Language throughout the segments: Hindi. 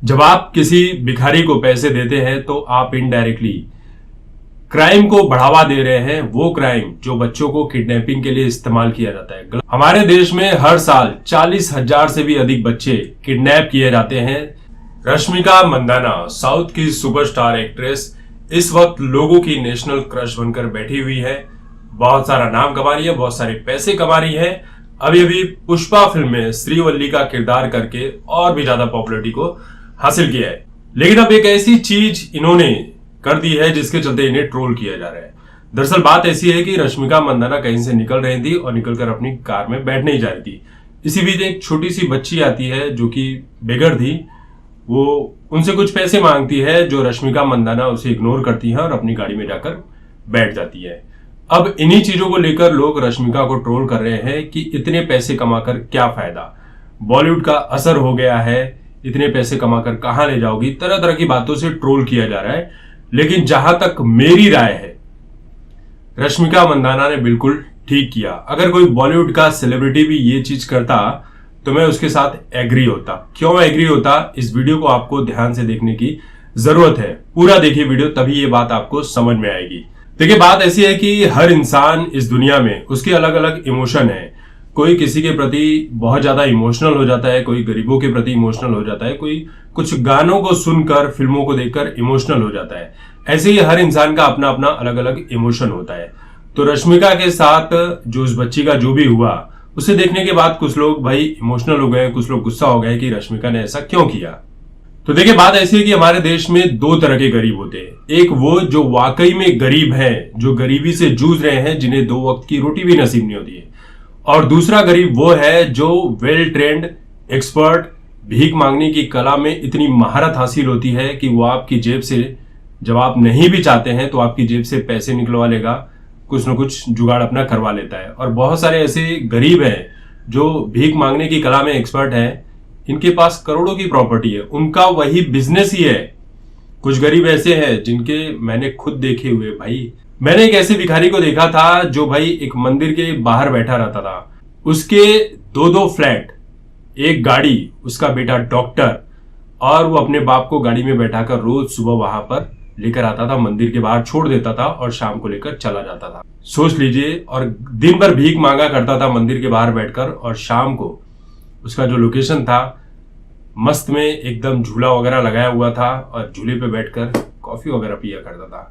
जब आप किसी भिखारी को पैसे देते हैं तो आप इनडायरेक्टली क्राइम को बढ़ावा दे रहे हैं, वो क्राइम जो बच्चों को किडनैपिंग के लिए इस्तेमाल किया जाता है। हमारे देश में हर साल 40,000 से भी अधिक बच्चे किडनैप किए जाते हैं। रश्मिका मंदाना साउथ की सुपरस्टार एक्ट्रेस इस वक्त लोगों की नेशनल क्रश बनकर बैठी हुई है। बहुत सारा नाम कमा रही है, बहुत सारे पैसे कमा रही है। अभी अभी पुष्पा फिल्म में श्रीवल्ली का किरदार करके और भी ज्यादा पॉपुलरिटी को हासिल किया है। लेकिन अब एक ऐसी चीज इन्होंने कर दी है जिसके चलते इन्हें ट्रोल किया जा रहा है। दरअसल बात ऐसी है कि रश्मिका मंदाना कहीं से निकल रही थी और निकलकर अपनी कार में बैठने ही जा रही थी। इसी बीच एक छोटी सी बच्ची आती है जो कि बेघर थी। वो उनसे कुछ पैसे मांगती है, जो रश्मिका मंदाना उसे इग्नोर करती है और अपनी गाड़ी में जाकर बैठ जाती है। अब इन्हीं चीजों को लेकर लोग रश्मिका को ट्रोल कर रहे हैं कि इतने पैसे कमाकर क्या फायदा, बॉलीवुड का असर हो गया है, इतने पैसे कमाकर कहां ले जाओगी। तरह तरह की बातों से ट्रोल किया जा रहा है। लेकिन जहां तक मेरी राय है, रश्मिका मंदाना ने बिल्कुल ठीक किया। अगर कोई बॉलीवुड का सेलिब्रिटी भी ये चीज करता तो मैं उसके साथ एग्री होता। क्यों एग्री होता, इस वीडियो को आपको ध्यान से देखने की जरूरत है। पूरा देखिए वीडियो, तभी ये बात आपको समझ में आएगी। देखिए बात ऐसी है कि हर इंसान इस दुनिया में उसके अलग अलग इमोशन है। कोई किसी के प्रति बहुत ज्यादा इमोशनल हो जाता है, कोई गरीबों के प्रति इमोशनल हो जाता है, कोई कुछ गानों को सुनकर, फिल्मों को देखकर इमोशनल हो जाता है। ऐसे ही हर इंसान का अपना अपना अलग अलग इमोशन होता है। तो रश्मिका के साथ जो उस बच्ची का जो भी हुआ, उसे देखने के बाद कुछ लोग भाई इमोशनल हो गए, कुछ लोग गुस्सा हो गए कि रश्मिका ने ऐसा क्यों किया। तो देखिए बात ऐसी है कि हमारे देश में दो तरह के गरीब होते हैं। एक वो जो वाकई में गरीब है, जो गरीबी से जूझ रहे हैं, जिन्हें 2 वक्त की रोटी भी नसीब नहीं होती है। और दूसरा गरीब वो है जो वेल ट्रेंड, एक्सपर्ट, भीख मांगने की कला में इतनी महारत हासिल होती है कि वो आपकी जेब से, जब आप नहीं भी चाहते हैं तो आपकी जेब से पैसे निकलवा लेगा, कुछ न कुछ जुगाड़ अपना करवा लेता है। और बहुत सारे ऐसे गरीब हैं जो भीख मांगने की कला में एक्सपर्ट हैं, इनके पास करोड़ों की प्रॉपर्टी है, उनका वही बिजनेस ही है। कुछ गरीब ऐसे हैं जिनके मैंने खुद देखे हुए भाई, मैंने एक ऐसे भिखारी को देखा था जो भाई एक मंदिर के बाहर बैठा रहता था। उसके 2 फ्लैट, एक गाड़ी, उसका बेटा डॉक्टर, और वो अपने बाप को गाड़ी में बैठाकर रोज सुबह वहां पर लेकर आता था, मंदिर के बाहर छोड़ देता था और शाम को लेकर चला जाता था। सोच लीजिए, और दिन भर भीख मांगा करता था मंदिर के बाहर बैठकर, और शाम को उसका जो लोकेशन था, मस्त में एकदम झूला वगैरह लगाया हुआ था और झूले पे बैठकर कॉफी वगैरह पिया करता था।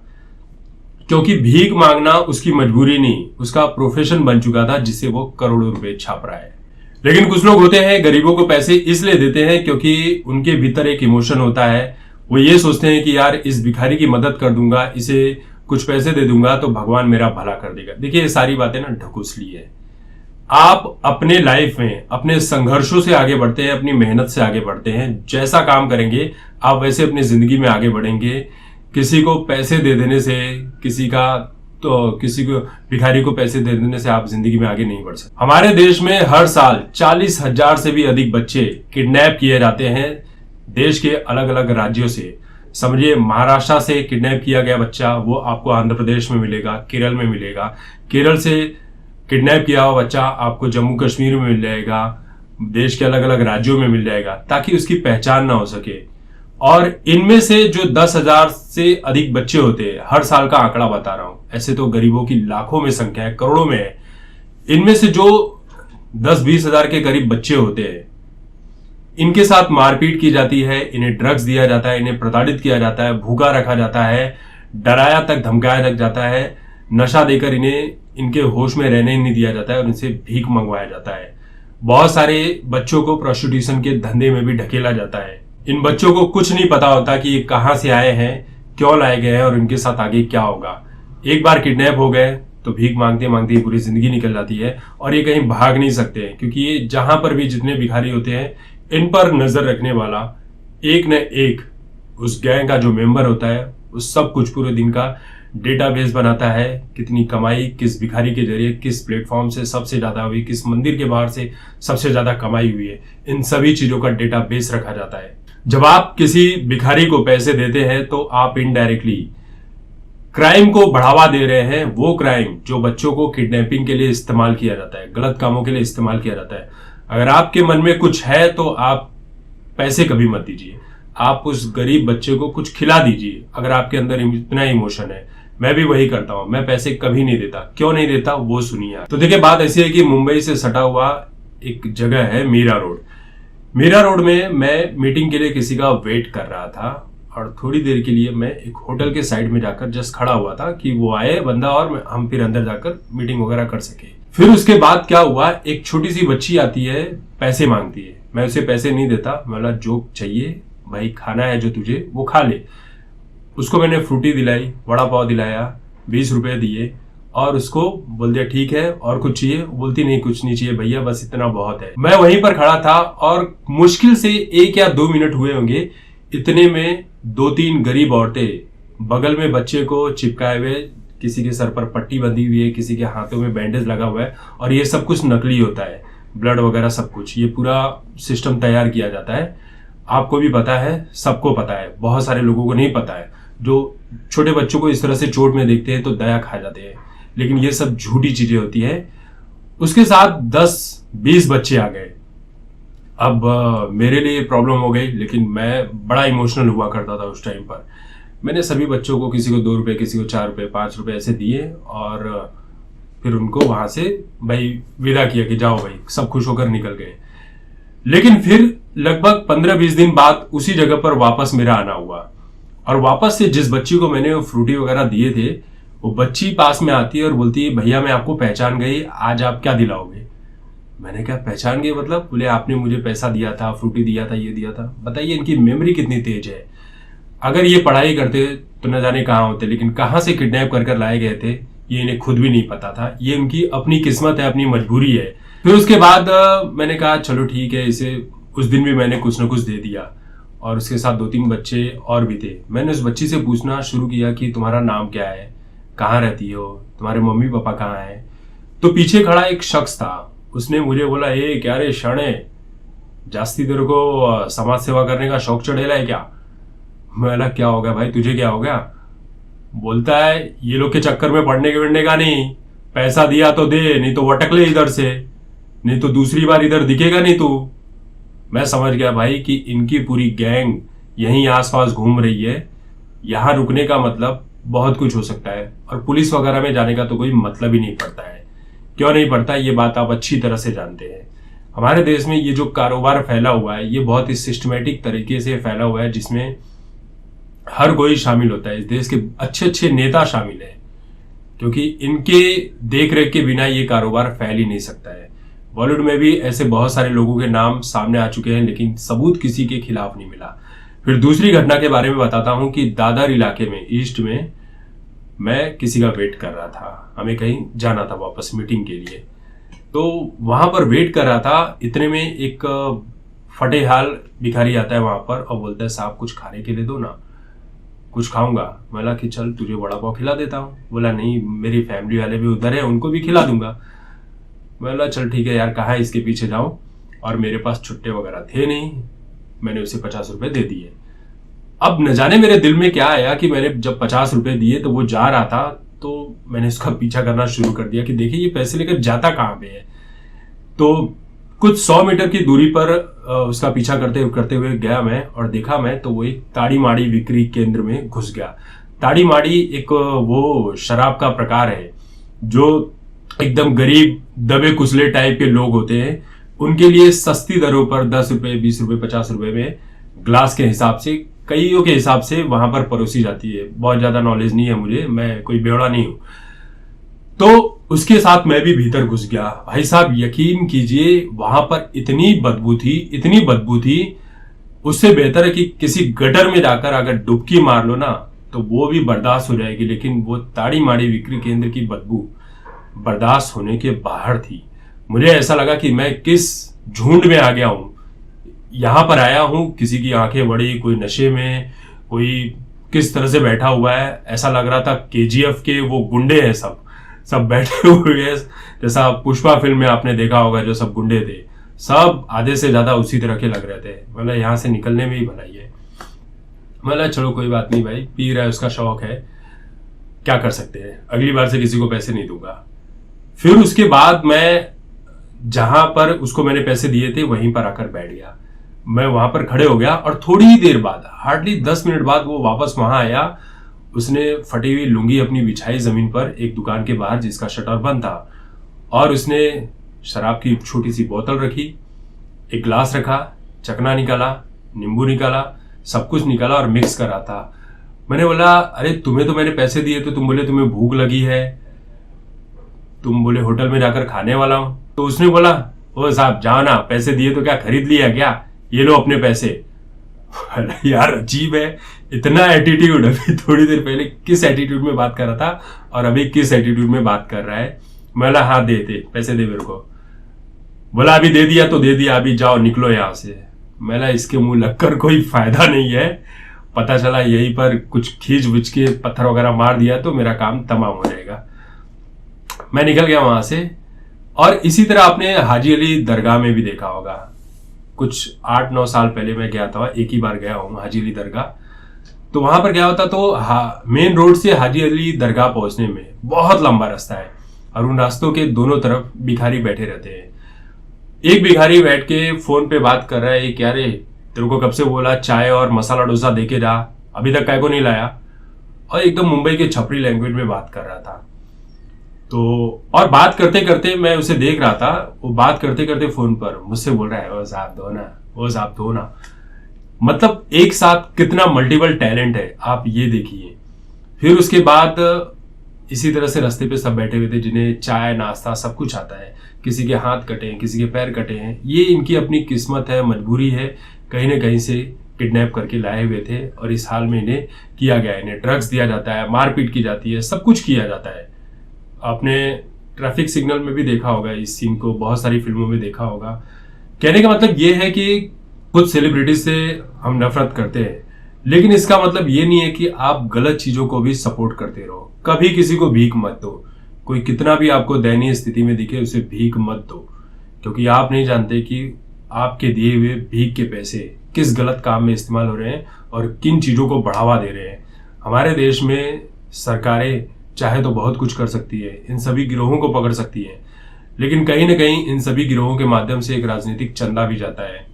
क्योंकि भीख मांगना उसकी मजबूरी नहीं, उसका प्रोफेशन बन चुका था, जिससे वो करोड़ों रुपए छाप रहा है। लेकिन कुछ लोग होते हैं गरीबों को पैसे इसलिए देते हैं क्योंकि उनके भीतर एक इमोशन होता है। वो ये सोचते हैं कि यार इस भिखारी की मदद कर दूंगा, इसे कुछ पैसे दे दूंगा तो भगवान मेरा भला कर देगा। देखिए ये सारी बातें ना ढकोसली है। आप अपने लाइफ में अपने संघर्षों से आगे बढ़ते हैं, अपनी मेहनत से आगे बढ़ते हैं। जैसा काम करेंगे आप वैसे अपनी जिंदगी में आगे बढ़ेंगे। किसी को पैसे दे देने से, किसी को भिखारी को पैसे दे देने से आप जिंदगी में आगे नहीं बढ़ सकते। हमारे देश में हर साल 40,000 से भी अधिक बच्चे किडनैप किए जाते हैं देश के अलग अलग राज्यों से। समझिए महाराष्ट्र से किडनैप किया गया बच्चा, वो आपको आंध्र प्रदेश में मिलेगा, केरल में मिलेगा। केरल से किडनैप किया हुआ बच्चा आपको जम्मू कश्मीर में मिल जाएगा, देश के अलग अलग राज्यों में मिल जाएगा, ताकि उसकी पहचान ना हो सके। और इनमें से जो 10,000 से अधिक बच्चे होते हैं, हर साल का आंकड़ा बता रहा हूं, ऐसे तो गरीबों की लाखों में संख्या है, करोड़ों में है। इनमें से जो 10-20 हजार के करीब बच्चे होते हैं, इनके साथ मारपीट की जाती है, इन्हें ड्रग्स दिया जाता है, इन्हें प्रताड़ित किया जाता है, भूखा रखा जाता है, डराया तक धमकाया तक जाता है, नशा देकर इन्हें इनके होश में रहने नहीं दिया जाता है और इनसे भीख मंगवाया जाता है। बहुत सारे बच्चों को प्रोस्टिट्यूशन के धंधे में भी ढकेला जाता है। इन बच्चों को कुछ नहीं पता होता कि ये कहां से आए हैं, क्यों लाए गए हैं और इनके साथ आगे क्या होगा। एक बार किडनैप हो गए तो भीख मांगते मांगते पूरी जिंदगी निकल जाती है और ये कहीं भाग नहीं सकते हैं, क्योंकि ये जहां पर भी जितने भिखारी होते हैं, इन पर नजर रखने वाला एक न एक उस गैंग का जो मेंबर होता है, उस सब कुछ पूरे दिन का डेटाबेस बनाता है। कितनी कमाई किस भिखारी के जरिए, किस प्लेटफॉर्म से सबसे ज्यादा हुई, किस मंदिर के बाहर से सबसे ज्यादा कमाई हुई है, इन सभी चीजों का डेटाबेस रखा जाता है। जब आप किसी भिखारी को पैसे देते हैं तो आप इनडायरेक्टली क्राइम को बढ़ावा दे रहे हैं, वो क्राइम जो बच्चों को किडनैपिंग के लिए इस्तेमाल किया जाता है, गलत कामों के लिए इस्तेमाल किया जाता है। अगर आपके मन में कुछ है तो आप पैसे कभी मत दीजिए। आप उस गरीब बच्चे को कुछ खिला दीजिए, अगर आपके अंदर इतना इमोशन है। मैं भी वही करता हूं, मैं पैसे कभी नहीं देता। क्यों नहीं देता वो सुनिए। तो देखिए, बात ऐसी है कि मुंबई से सटा हुआ एक जगह है मीरा रोड। मीरा रोड में मैं मीटिंग के लिए किसी का वेट कर रहा था और थोड़ी देर के लिए मैं एक होटल के साइड में जाकर जस्ट खड़ा हुआ था कि वो आए बंदा और हम फिर अंदर जाकर मीटिंग वगैरह कर सके। फिर उसके बाद क्या हुआ, एक छोटी सी बच्ची आती है, पैसे मांगती है। मैं उसे पैसे नहीं देता, मैं बोला जो चाहिए भाई, खाना है जो तुझे वो खा ले। उसको मैंने फ्रूटी दिलाई, वड़ा पाव दिलाया, 20 रुपए दिए और उसको बोल दिया ठीक है और कुछ चाहिए? बोलती नहीं कुछ नहीं चाहिए भैया, बस इतना बहुत है। मैं वहीं पर खड़ा था और मुश्किल से 1 या 2 मिनट हुए होंगे, इतने में 2-3 गरीब औरतें बगल में बच्चे को चिपकाए हुए, किसी के सर पर पट्टी बंधी हुई है, किसी के हाथों में बैंडेज लगा हुआ है और ये सब कुछ नकली होता है, ब्लड वगैरह सब कुछ, ये पूरा सिस्टम तैयार किया जाता है। आपको भी पता है, सबको पता है, बहुत सारे लोगों को नहीं पता है। जो छोटे बच्चों को इस तरह से चोट में देखते हैं तो दया खा जाते हैं, लेकिन ये सब झूठी चीजें होती है। उसके साथ 10-20 बच्चे आ गए। अब मेरे लिए प्रॉब्लम हो गई, लेकिन मैं बड़ा इमोशनल हुआ करता था उस टाइम पर। मैंने सभी बच्चों को, किसी को 2 रुपए, किसी को 4 रुपए, 5 रुपए ऐसे दिए और फिर उनको वहां से भाई विदा किया कि जाओ भाई, सब खुश होकर निकल गए। लेकिन फिर लगभग 15-20 दिन बाद उसी जगह पर वापस मेरा आना हुआ और वापस से जिस बच्ची को मैंने वो फ्रूटी वगैरह दिए थे, वो बच्ची पास में आती है और बोलती है भैया मैं आपको पहचान गई, आज आप क्या दिलाओगे? मैंने कहा पहचान गए मतलब? बोले आपने मुझे पैसा दिया था, फ्रूटी दिया था, ये दिया था। बताइए इनकी मेमोरी कितनी तेज है। अगर ये पढ़ाई करते तो न जाने कहाँ होते, लेकिन कहाँ से किडनैप कर लाए गए थे ये इन्हें खुद भी नहीं पता था। ये उनकी अपनी किस्मत है, अपनी मजबूरी है। फिर उसके बाद मैंने कहा चलो ठीक है, इसे उस दिन भी मैंने कुछ न कुछ दे दिया और उसके साथ 2-3 बच्चे और भी थे। मैंने उस बच्ची से पूछना शुरू किया कि तुम्हारा नाम क्या है, कहाँ रहती हो, तुम्हारे मम्मी पापा कहाँ हैं? तो पीछे खड़ा एक शख्स था, उसने मुझे बोला ए क्या रे शणे, जास्ती तेरे को समाज सेवा करने का शौक चढ़ेला है क्या? मैं बोला क्या हो गया भाई, तुझे क्या हो गया? बोलता है ये लोग के चक्कर में पढ़ने के का नहीं, पैसा दिया तो दे, नहीं तो वटक ले इधर से, नहीं तो दूसरी बार इधर दिखेगा नहीं तू। मैं समझ गया भाई कि इनकी पूरी गैंग यहीं आसपास घूम रही है। यहां रुकने का मतलब बहुत कुछ हो सकता है और पुलिस वगैरह में जाने का तो कोई मतलब ही नहीं पड़ता है। क्यों नहीं पड़ता, ये बात आप अच्छी तरह से जानते हैं। हमारे देश में ये जो कारोबार फैला हुआ है, ये बहुत ही सिस्टमेटिक तरीके से फैला हुआ है, जिसमें हर कोई शामिल होता है। इस देश के अच्छे अच्छे नेता शामिल है, क्योंकि इनके देख रेख के बिना ये कारोबार फैल ही नहीं सकता है। बॉलीवुड में भी ऐसे बहुत सारे लोगों के नाम सामने आ चुके हैं, लेकिन सबूत किसी के खिलाफ नहीं मिला। फिर दूसरी घटना के बारे में बताता हूं कि दादर इलाके में, ईस्ट में, मैं किसी का वेट कर रहा था। हमें कहीं जाना था वापस मीटिंग के लिए, तो वहां पर वेट कर रहा था। इतने में एक फटे हाल भिखारी आता है वहां पर और बोलता है साहब कुछ खाने के लिए दो ना, कुछ खाऊंगा। बोला कि चल तुझे वड़ा पाव खिला देता हूँ। बोला नहीं, मेरी फैमिली वाले भी उधर है, उनको भी खिला दूंगा। बोला चल ठीक है यार, कहाँ इसके पीछे जाऊं, और मेरे पास छुट्टे वगैरह थे नहीं। मैंने उसे 50 रुपए दे दिए। अब न जाने मेरे दिल में क्या आया कि मैंने जब 50 रुपए दिए तो वो जा रहा था, तो मैंने उसका पीछा करना शुरू कर दिया कि देखिए ये पैसे लेकर जाता कहाँ पे है। तो कुछ 100 मीटर की दूरी पर उसका पीछा करते हुए गया मैं और देखा मैं तो वो एक ताड़ी माड़ी बिक्री केंद्र में घुस गया। ताड़ी माड़ी एक वो शराब का प्रकार है जो एकदम गरीब दबे कुचले टाइप के लोग होते हैं, उनके लिए सस्ती दरों पर 10 रुपए, 20 रुपए, 50 रुपए में ग्लास के हिसाब से, कईयों के हिसाब से वहां पर परोसी जाती है। बहुत ज्यादा नॉलेज नहीं है मुझे, मैं कोई बेवड़ा नहीं हूं। तो उसके साथ मैं भी भीतर घुस गया। भाई साहब यकीन कीजिए, वहां पर इतनी बदबू थी, उससे बेहतर है कि किसी गटर में जाकर अगर डुबकी मार लो ना तो वो भी बर्दाश्त हो जाएगी, लेकिन वो ताड़ी माड़ी बिक्री केंद्र की बदबू बर्दाश्त होने के बाहर थी। मुझे ऐसा लगा कि मैं किस झुंड में आ गया हूं, यहां पर आया हूं, किसी की आंखें बड़ी, कोई नशे में, कोई किस तरह से बैठा हुआ है। ऐसा लग रहा था KGF के वो गुंडे हैं, सब बैठे हुए हैं, जैसा पुष्पा फिल्म में आपने देखा होगा, जो सब गुंडे थे, सब आधे से ज्यादा उसी तरह के लग रहे थे। मतलब यहां से निकलने में ही भलाई है। मतलब चलो कोई बात नहीं भाई, पी रहा है, उसका शौक है, क्या कर सकते हैं, अगली बार से किसी को पैसे नहीं दूंगा। फिर उसके बाद मैं जहां पर उसको मैंने पैसे दिए थे वहीं पर आकर बैठ गया। मैं वहां पर खड़े हो गया और थोड़ी ही देर बाद, हार्डली 10 मिनट बाद वो वापस वहां आया। उसने फटी हुई लुंगी अपनी बिछाई जमीन पर एक दुकान के बाहर जिसका शटर बंद था, और उसने शराब की छोटी सी बोतल रखी, एक गिलास रखा, चकना निकाला, नींबू निकाला, सब कुछ निकाला और मिक्स कर रहा था। मैंने बोला, अरे तुम्हें तो मैंने पैसे दिए, तो तुम बोले तुम्हें भूख लगी है, तुम बोले होटल में जाकर खाने वाला हूं। तो उसने बोला, ओ साहब जाओ ना, पैसे दिए तो क्या खरीद लिया क्या, ये लो अपने पैसे। यार अजीब है, इतना एटीट्यूड। अभी थोड़ी देर पहले किस एटीट्यूड में बात कर रहा था और अभी किस एटीट्यूड में बात कर रहा है। मैं बोला, हाँ दे पैसे दे मेरे को। बोला अभी दे दिया तो दे दिया, अभी जाओ निकलो यहां से। मैं बोला इसके मुंह लगकर कोई फायदा नहीं है। पता चला यहीं पर कुछ खींच विच के पत्थर वगैरह मार दिया तो मेरा काम तमाम हो जाएगा। मैं निकल गया वहां से। और इसी तरह आपने हाजी अली दरगाह में भी देखा होगा, कुछ 8-9 साल पहले मैं गया था, एक ही बार गया हूं हाजी अली दरगाह। तो वहां पर गया होता तो मेन रोड से हाजी अली दरगाह पहुंचने में बहुत लंबा रास्ता है और उन रास्तों के दोनों तरफ भिखारी बैठे रहते हैं। एक भिखारी बैठ के फोन पे बात कर रहा है, क्या रे तेरे को कब से बोला चाय और मसाला डोसा दे के जा, अभी तक काय को नहीं लाया। और एकदम मुंबई के छपरी लैंग्वेज में बात कर रहा था। तो और बात करते करते मैं उसे देख रहा था, वो बात करते करते फोन पर मुझसे बोल रहा है, ओ साहब दो ना, ओ साहब दो ना। मतलब एक साथ कितना मल्टीपल टैलेंट है, आप ये देखिए। फिर उसके बाद इसी तरह से रास्ते पे सब बैठे हुए थे जिन्हें चाय नाश्ता सब कुछ आता है। किसी के हाथ कटे हैं, किसी के पैर कटे हैं, ये इनकी अपनी किस्मत है, मजबूरी है, कहीं ना कहीं से किडनैप करके लाए हुए थे और इस हाल में इन्हें किया गया। इन्हें ड्रग्स दिया जाता है, मारपीट की जाती है, सब कुछ किया जाता है। आपने ट्रैफिक सिग्नल में भी देखा होगा इस सीन को, बहुत सारी फिल्मों में देखा होगा। कहने का मतलब ये है कि कुछ सेलिब्रिटी से हम नफरत करते हैं, लेकिन इसका मतलब ये नहीं है कि आप गलत चीजों को भी सपोर्ट करते रहो। कभी किसी को भीख मत दो, कोई कितना भी आपको दयनीय स्थिति में दिखे उसे भीख मत दो, क्योंकि आप नहीं जानते कि आपके दिए हुए भीख के पैसे किस गलत काम में इस्तेमाल हो रहे हैं और किन चीजों को बढ़ावा दे रहे हैं। हमारे देश में सरकारें चाहे तो बहुत कुछ कर सकती है, इन सभी गिरोहों को पकड़ सकती है, लेकिन कहीं ना कहीं इन सभी गिरोहों के माध्यम से एक राजनीतिक चंदा भी जाता है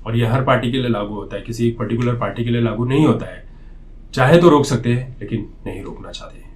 और यह हर पार्टी के लिए लागू होता है, किसी एक पर्टिकुलर पार्टी के लिए लागू नहीं होता है। चाहे तो रोक सकते हैं, लेकिन नहीं रोकना चाहते।